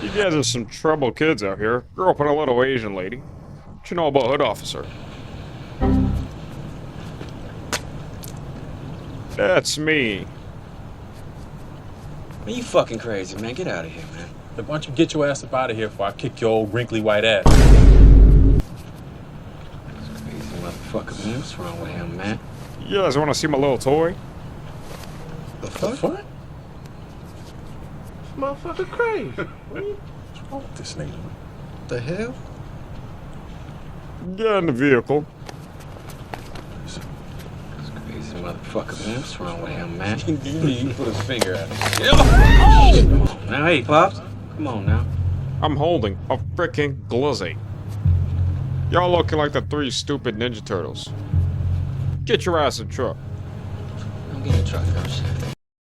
You guys are some troubled kids out here. Grew up with a little Asian lady. What you know about hood officer? That's me. Man, you fucking crazy, man. Get out of here, man. Why don't you get your ass up out of here before I kick your old wrinkly white ass? Crazy motherfucker, man. What's wrong with him, man? You guys want to see my little toy? The fuck? Motherfucker crazy. What's wrong with this nigga? What the hell? Get in the vehicle. Crazy motherfucker, man. What's wrong with him, man? You put his finger at him. Come on now. Hey, Pops. Come on now. I'm holding a freaking glizzy. Y'all looking like the 3 stupid Ninja Turtles. Get your ass in the truck. I'm getting a truck, no shit.